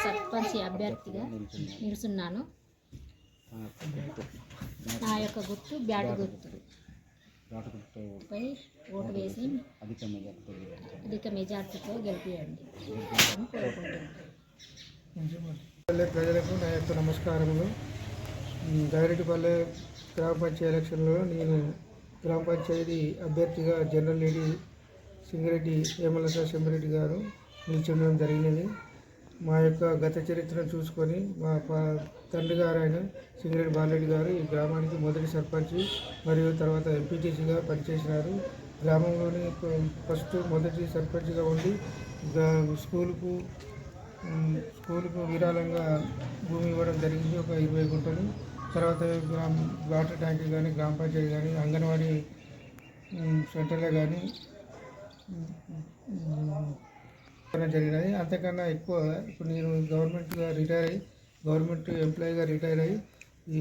సర్పంచ్ అభ్యర్థిగా నిలుచున్నాను. నా యొక్క గుర్తు బ్యాట్ గుర్తుపై ఓటు వేసి అధిక మెజార్టీతో గెలిపియండి అని కోరుకుంటున్నాను. ప్రజలకు నా యొక్క నమస్కారములు. గైరెడ్డిపల్లె గ్రామ పంచాయతీ ఎలక్షన్లో నేను గ్రామ పంచాయతీ అభ్యర్థిగా జనరల్ లేడీ సింగిరెడ్డి హేమలత సెంబరెడ్డి గారు నిల్చుండడం జరిగినది. మా యొక్క గత చరిత్రను చూసుకొని మా తండ్రి గారు అయిన సింగిరెడ్డి బాలరెడ్డి గారు ఈ గ్రామానికి మొదటి సర్పంచ్ మరియు తర్వాత ఎంపీటీసీగా పనిచేసినారు. గ్రామంలోని మొదటి సర్పంచ్గా ఉండి స్కూలుకు విరాళంగా భూమి ఇవ్వడం జరిగింది, ఒక 20 గుంటలు. తర్వాత వాటర్ ట్యాంక్ కానీ గ్రామ పంచాయతీ కానీ అంగన్వాడీ సెంటర్లో కానీ జరిగినది. అంతకన్నా ఎక్కువ ఇప్పుడు నేను గవర్నమెంట్ ఎంప్లాయీగా రిటైర్ అయ్యి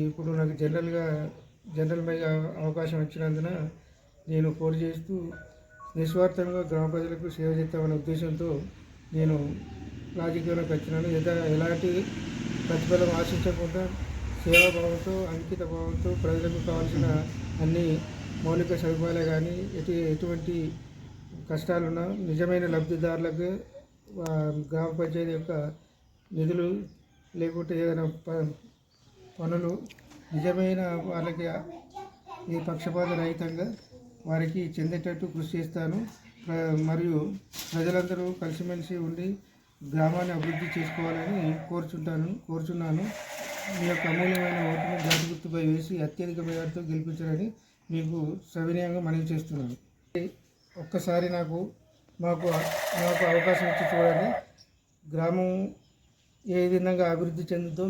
ఇప్పుడు నాకు జనరల్ మైగా అవకాశం వచ్చినందున నేను పోటీ చేస్తూ నిస్వార్థంగా గ్రామ ప్రజలకు సేవ చేస్తామనే ఉద్దేశంతో నేను రాజకీయంలోకి వచ్చినాను. ఎలాంటి ప్రతిఫలం ఆశించకుండా సేవాభావంతో అంకిత భావంతో ప్రజలకు కావాల్సిన అన్ని మౌలిక సదుపాయాలు కానీ ఎటువంటి కష్టాలున్నా నిజమైన లబ్ధిదారులకు గ్రామ పంచాయతీ యొక్క నిధులు లేకుంటే ఏదైనా పనులు నిజమైన వాళ్ళకి ఈ పక్షపాత రహితంగా వారికి చెందేటట్టు కృషి చేస్తాను. మరియు ప్రజలందరూ కలిసిమెలిసి ఉండి గ్రామాన్ని అభివృద్ధి చేసుకోవాలని కోరుచున్నాను. మీ యొక్క అమూల్యమైన ఓటును బ్యాట్ గుర్తుపై వేసి అత్యధిక మెజార్టీతో గెలిపించాలని మీకు సవినయంగా మనవి చేస్తున్నాను. ఒక్కసారి నాకు అవకాశం ఇచ్చి చూడండి. గ్రామం ఏ విధంగా అభివృద్ధి చెందుతో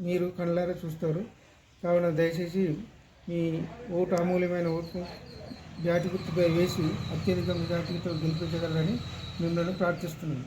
మీరు కళ్ళారా చూస్తారు. కావున దయచేసి మీ అమూల్యమైన ఓటు బ్యాట్ గుర్తుపై వేసి అత్యధిక మెజార్టీతో గెలిపించగలరని మిమ్మల్ని ప్రార్థిస్తున్నాను.